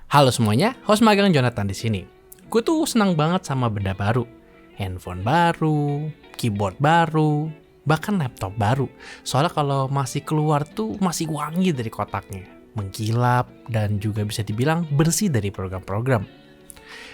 Halo semuanya, host magang Jonathan di sini. Gue tuh senang banget sama benda baru. Handphone baru, keyboard baru, bahkan laptop baru. Soalnya kalau masih keluar tuh masih wangi dari kotaknya, mengkilap, dan juga bisa dibilang bersih dari program-program.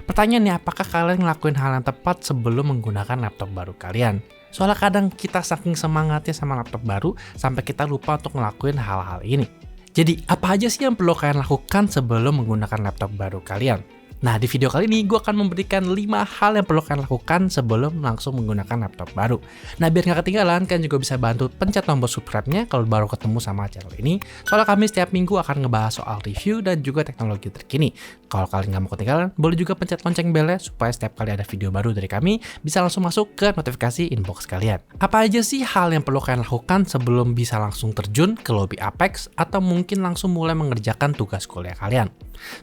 Pertanyaannya, apakah kalian ngelakuin hal yang tepat sebelum menggunakan laptop baru kalian? Soalnya kadang kita saking semangatnya sama laptop baru, sampai kita lupa untuk ngelakuin hal-hal ini. Jadi, apa aja sih yang perlu kalian lakukan sebelum menggunakan laptop baru kalian? Nah, di video kali ini gue akan memberikan 5 hal yang perlu kalian lakukan sebelum langsung menggunakan laptop baru. Nah, biar nggak ketinggalan, kalian juga bisa bantu pencet tombol subscribe-nya kalau baru ketemu sama channel ini. Soalnya kami setiap minggu akan ngebahas soal review dan juga teknologi terkini. Kalau kalian nggak mau ketinggalan, boleh juga pencet lonceng belnya supaya setiap kali ada video baru dari kami, bisa langsung masuk ke notifikasi inbox kalian. Apa aja sih hal yang perlu kalian lakukan sebelum bisa langsung terjun ke lobby Apex atau mungkin langsung mulai mengerjakan tugas kuliah kalian?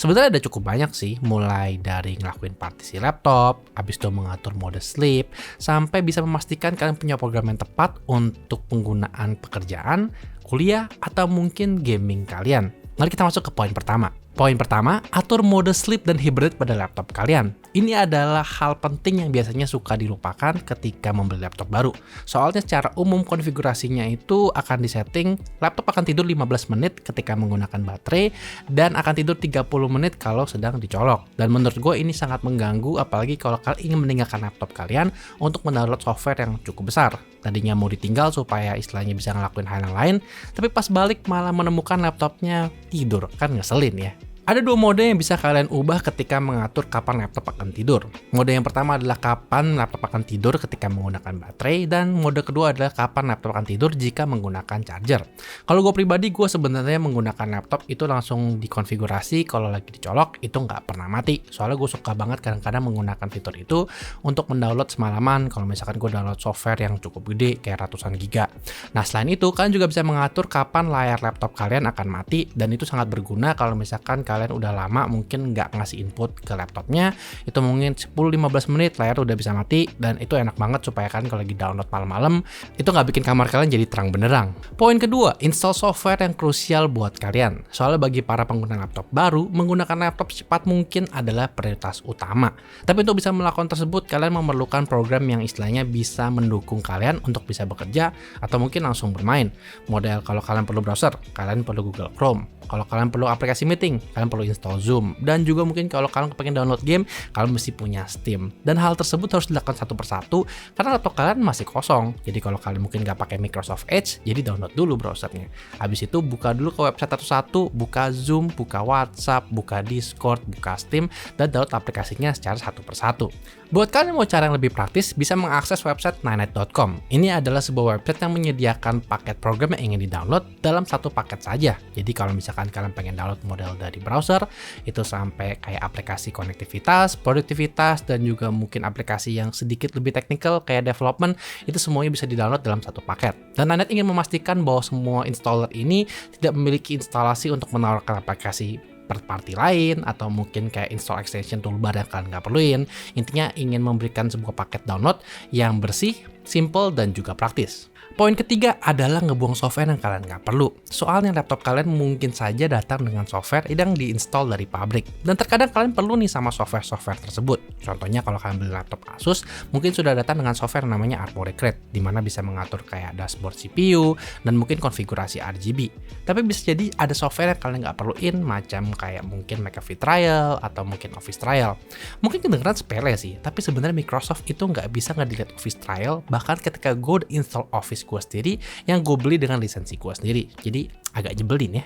Sebenarnya ada cukup banyak sih, mulai dari ngelakuin partisi laptop, habis itu mengatur mode sleep, sampai bisa memastikan kalian punya program yang tepat untuk penggunaan pekerjaan, kuliah, atau mungkin gaming kalian. Mari kita masuk ke poin pertama. Poin pertama, atur mode sleep dan hybrid pada laptop kalian. Ini adalah hal penting yang biasanya suka dilupakan ketika membeli laptop baru. Soalnya secara umum konfigurasinya itu akan disetting, laptop akan tidur 15 menit ketika menggunakan baterai, dan akan tidur 30 menit kalau sedang dicolok. Dan menurut gue ini sangat mengganggu, apalagi kalau kalian ingin meninggalkan laptop kalian untuk mendownload software yang cukup besar. Tadinya mau ditinggal supaya istilahnya bisa ngelakuin hal yang lain, tapi pas balik malah menemukan laptopnya tidur, kan ngeselin ya. Ada 2 mode yang bisa kalian ubah ketika mengatur kapan laptop akan tidur. Mode yang pertama adalah kapan laptop akan tidur ketika menggunakan baterai, dan mode kedua adalah kapan laptop akan tidur jika menggunakan charger. Kalau gue pribadi, gue sebenarnya menggunakan laptop itu langsung dikonfigurasi kalau lagi dicolok itu nggak pernah mati. Soalnya gue suka banget kadang-kadang menggunakan fitur itu untuk mendownload semalaman kalau misalkan gue download software yang cukup gede kayak ratusan giga. Nah, selain itu kalian juga bisa mengatur kapan layar laptop kalian akan mati, dan itu sangat berguna kalau misalkan kalian udah lama mungkin nggak ngasih input ke laptopnya. Itu mungkin 10-15 menit layar udah bisa mati, dan itu enak banget supaya kalian kalau lagi download malam-malam itu nggak bikin kamar kalian jadi terang benderang. Poin kedua, install software yang krusial buat kalian. Soalnya bagi para pengguna laptop baru, menggunakan laptop secepat mungkin adalah prioritas utama. Tapi untuk bisa melakukan tersebut, kalian memerlukan program yang istilahnya bisa mendukung kalian untuk bisa bekerja atau mungkin langsung bermain. Model kalau kalian perlu browser, kalian perlu Google Chrome. Kalau kalian perlu aplikasi meeting, kalian perlu install Zoom. Dan juga mungkin kalau kalian pengen download game, kalian mesti punya Steam. Dan hal tersebut harus dilakukan satu persatu karena laptop kalian masih kosong. Jadi kalau kalian mungkin nggak pakai Microsoft Edge, jadi download dulu browsernya. Habis itu buka dulu ke website satu-satu, buka Zoom, buka WhatsApp, buka Discord, buka Steam, dan download aplikasinya secara satu persatu. Buat kalian yang mau cara yang lebih praktis, bisa mengakses website Ninet.com. Ini adalah sebuah website yang menyediakan paket program yang ingin di-download dalam satu paket saja. Jadi kalau misalkan kalian pengen download model dari browser, itu sampai kayak aplikasi konektivitas, produktivitas, dan juga mungkin aplikasi yang sedikit lebih teknikal kayak development, itu semuanya bisa di-download dalam satu paket. Dan Ninet ingin memastikan bahwa semua installer ini tidak memiliki instalasi untuk menawarkan aplikasi third party lain atau mungkin kayak install extension toolbar yang kalian nggak perluin. Intinya ingin memberikan sebuah paket download yang bersih, simple, dan juga praktis. Poin ketiga adalah ngebuang software yang kalian nggak perlu. Soalnya laptop kalian mungkin saja datang dengan software yang diinstal dari pabrik. Dan terkadang kalian perlu nih sama software-software tersebut. Contohnya kalau kalian beli laptop Asus, mungkin sudah datang dengan software namanya Armoury Crate, di mana bisa mengatur kayak dashboard CPU dan mungkin konfigurasi RGB. Tapi bisa jadi ada software yang kalian nggak perluin, macam kayak mungkin McAfee Trial atau mungkin Office Trial. Mungkin kedengeran sepele sih, tapi sebenarnya Microsoft itu nggak bisa nge-delete Office Trial, bahkan ketika gue install Office gue sendiri yang gue beli dengan lisensi gue sendiri. Jadi agak jebelin ya.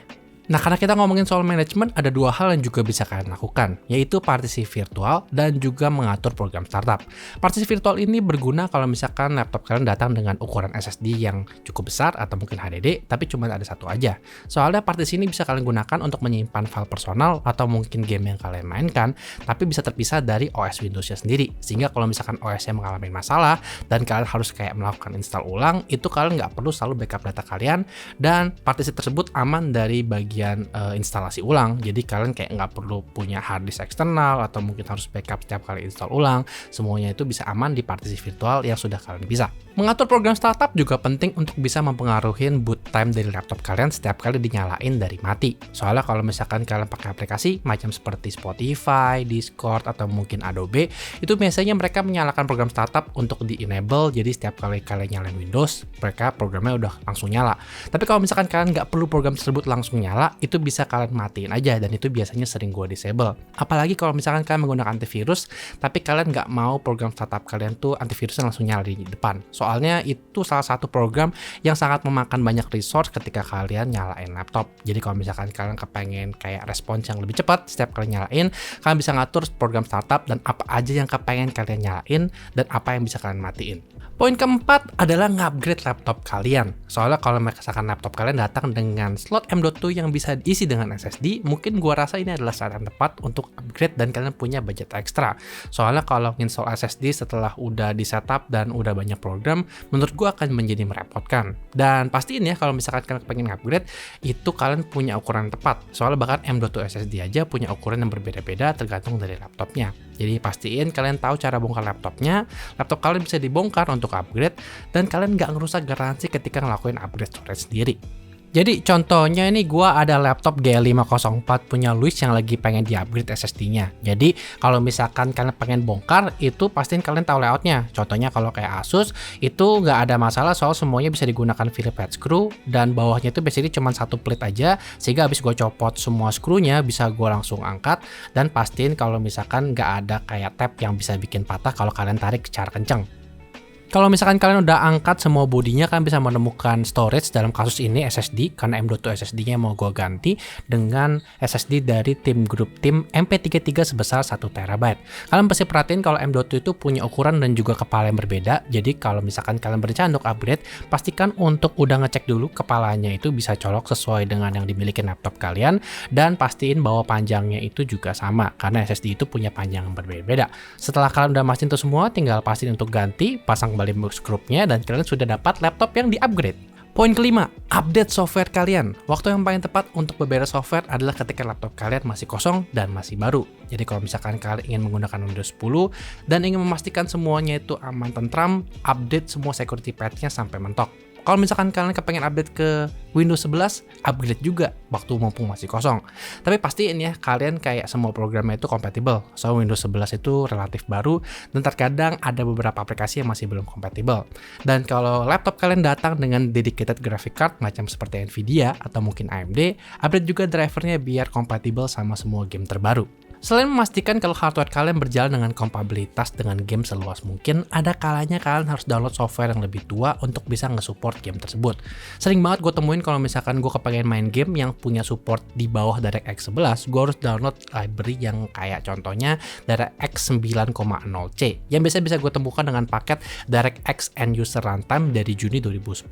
Nah, karena kita ngomongin soal manajemen, ada 2 hal yang juga bisa kalian lakukan, yaitu partisi virtual dan juga mengatur program startup. Partisi virtual ini berguna kalau misalkan laptop kalian datang dengan ukuran SSD yang cukup besar atau mungkin HDD, tapi cuma ada satu aja. Soalnya partisi ini bisa kalian gunakan untuk menyimpan file personal atau mungkin game yang kalian mainkan, tapi bisa terpisah dari OS Windows-nya sendiri. Sehingga kalau misalkan OS-nya mengalami masalah dan kalian harus kayak melakukan install ulang, itu kalian nggak perlu selalu backup data kalian, dan partisi tersebut aman dari bagian bagian instalasi ulang. Jadi kalian kayak nggak perlu punya hard disk eksternal atau mungkin harus backup setiap kali install ulang. Semuanya itu bisa aman di partisi virtual yang sudah kalian bisa. Mengatur program startup juga penting untuk bisa mempengaruhi boot time dari laptop kalian setiap kali dinyalain dari mati. Soalnya kalau misalkan kalian pakai aplikasi macam seperti Spotify, Discord, atau mungkin Adobe, itu biasanya mereka menyalakan program startup untuk di-enable, jadi setiap kali kalian nyalain Windows, mereka programnya udah langsung nyala. Tapi kalau misalkan kalian nggak perlu program tersebut langsung nyala, itu bisa kalian matiin aja, dan itu biasanya sering gue disable. Apalagi kalau misalkan kalian menggunakan antivirus, tapi kalian nggak mau program startup kalian tuh antivirusnya langsung nyala di depan. Soalnya itu salah satu program yang sangat memakan banyak resource ketika kalian nyalain laptop. Jadi kalau misalkan kalian kepengen kayak respons yang lebih cepat setiap kali nyalain, kalian bisa ngatur program startup dan apa aja yang kepengen kalian nyalain dan apa yang bisa kalian matiin. Poin keempat adalah nge-upgrade laptop kalian. Soalnya kalau misalkan laptop kalian datang dengan slot M.2 yang bisa diisi dengan SSD, mungkin gua rasa ini adalah saat yang tepat untuk upgrade dan kalian punya budget ekstra. Soalnya kalau install SSD setelah udah di setup dan udah banyak program, menurut gua akan menjadi merepotkan. Dan pastiin ya kalau misalkan kalian pengen upgrade, itu kalian punya ukuran tepat. Soalnya bahkan M.2 SSD aja punya ukuran yang berbeda-beda tergantung dari laptopnya. Jadi pastiin kalian tahu cara bongkar laptopnya, laptop kalian bisa dibongkar untuk upgrade, dan kalian nggak ngerusak garansi ketika ngelakuin upgrade storage sendiri. Jadi contohnya ini gua ada laptop G504 punya Luis yang lagi pengen di-upgrade SSD-nya. Jadi kalau misalkan kalian pengen bongkar, itu pastiin kalian tahu layoutnya. Contohnya kalau kayak Asus, itu nggak ada masalah soal semuanya bisa digunakan Phillips head screw, dan bawahnya itu biasanya cuma satu plate aja, sehingga habis gue copot semua skrunya bisa gue langsung angkat, dan pastiin kalau misalkan nggak ada kayak tab yang bisa bikin patah kalau kalian tarik secara kenceng. Kalau misalkan kalian udah angkat semua bodinya, kalian bisa menemukan storage, dalam kasus ini SSD, karena M.2 SSD-nya mau gue ganti dengan SSD dari grup tim MP33 sebesar 1 TB. Kalian pasti perhatiin kalau M.2 itu punya ukuran dan juga kepala yang berbeda, jadi kalau misalkan kalian berencana untuk upgrade, pastikan untuk udah ngecek dulu kepalanya itu bisa colok sesuai dengan yang dimiliki laptop kalian, dan pastiin bahwa panjangnya itu juga sama, karena SSD itu punya panjang yang berbeda-beda. Setelah kalian udah mastiin itu semua, tinggal pastiin untuk ganti, pasang kembali bootstrapnya, dan kalian sudah dapat laptop yang di-upgrade. Poin kelima, update software kalian. Waktu yang paling tepat untuk beberes software adalah ketika laptop kalian masih kosong dan masih baru. Jadi kalau misalkan kalian ingin menggunakan Windows 10 dan ingin memastikan semuanya itu aman tentram, update semua security patch-nya sampai mentok. Kalau misalkan kalian kepengen update ke Windows 11, upgrade juga waktu mumpung masih kosong. Tapi pastiin ya, kalian kayak semua programnya itu compatible. So, Windows 11 itu relatif baru, dan terkadang ada beberapa aplikasi yang masih belum compatible. Dan kalau laptop kalian datang dengan dedicated graphic card, macam seperti Nvidia atau mungkin AMD, update juga drivernya biar compatible sama semua game terbaru. Selain memastikan kalau hardware kalian berjalan dengan kompatibilitas dengan game seluas mungkin, ada kalanya kalian harus download software yang lebih tua untuk bisa nge-support game tersebut. Sering banget gue temuin kalau misalkan gue kepengen main game yang punya support di bawah DirectX 11, gue harus download library yang kayak contohnya DirectX 9.0C, yang biasa bisa gue temukan dengan paket DirectX End User Runtime dari Juni 2010.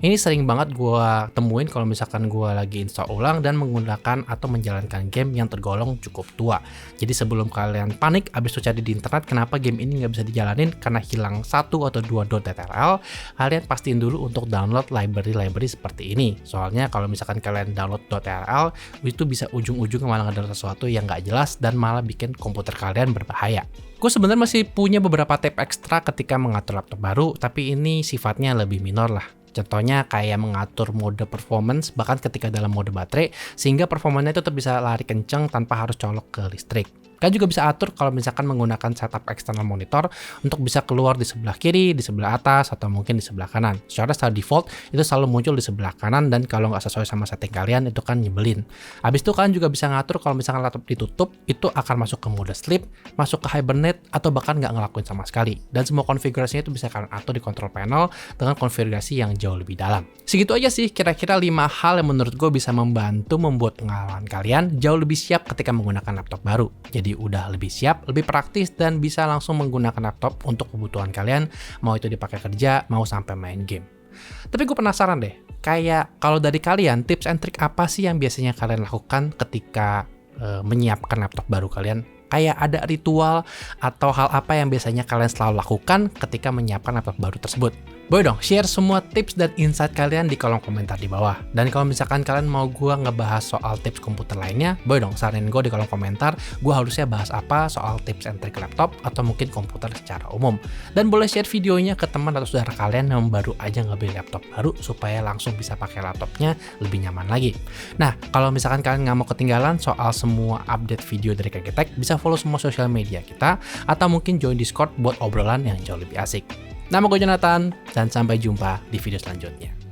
Ini sering banget gue temuin kalau misalkan gue lagi install ulang dan menggunakan atau menjalankan game yang tergolong cukup tua. Jadi sebelum kalian panik abis itu cari di internet kenapa game ini nggak bisa dijalanin karena hilang 1 atau 2 .trl, kalian pastiin dulu untuk download library seperti ini. Soalnya kalau misalkan kalian download .trl, itu bisa ujung-ujungnya malah ada sesuatu yang nggak jelas dan malah bikin komputer kalian berbahaya. Gue sebenarnya masih punya beberapa tip ekstra ketika mengatur laptop baru, tapi ini sifatnya lebih minor lah. Contohnya kayak mengatur mode performance bahkan ketika dalam mode baterai, sehingga performanya itu tetap bisa lari kenceng tanpa harus colok ke listrik. Kalian juga bisa atur kalau misalkan menggunakan setup external monitor untuk bisa keluar di sebelah kiri, di sebelah atas, atau mungkin di sebelah kanan. Secara default itu selalu muncul di sebelah kanan, dan kalau nggak sesuai sama setting kalian itu kan nyebelin. Habis itu kalian juga bisa ngatur kalau misalkan laptop ditutup, itu akan masuk ke mode sleep, masuk ke hibernate, atau bahkan nggak ngelakuin sama sekali. Dan semua konfigurasinya itu bisa kalian atur di control panel dengan konfigurasi yang jauh lebih dalam. Segitu aja sih kira-kira 5 hal yang menurut gue bisa membantu membuat pengalaman kalian jauh lebih siap ketika menggunakan laptop baru. Jadi udah lebih siap, lebih praktis, dan bisa langsung menggunakan laptop untuk kebutuhan kalian, mau itu dipakai kerja, mau sampai main game. Tapi gue penasaran deh, kayak kalau dari kalian, tips and trick apa sih yang biasanya kalian lakukan ketika menyiapkan laptop baru kalian? Kayak ada ritual atau hal apa yang biasanya kalian selalu lakukan ketika menyiapkan laptop baru tersebut. Boleh dong share semua tips dan insight kalian di kolom komentar di bawah. Dan kalau misalkan kalian mau gue ngebahas soal tips komputer lainnya, boleh dong saranin gue di kolom komentar gue harusnya bahas apa soal tips and trick laptop atau mungkin komputer secara umum. Dan boleh share videonya ke teman atau saudara kalian yang baru aja ngebeli laptop baru supaya langsung bisa pakai laptopnya lebih nyaman lagi. Nah, kalau misalkan kalian nggak mau ketinggalan soal semua update video dari Kagetek, bisa follow semua sosial media kita atau mungkin join Discord buat obrolan yang jauh lebih asik. Nama gue Jonathan, dan sampai jumpa di video selanjutnya.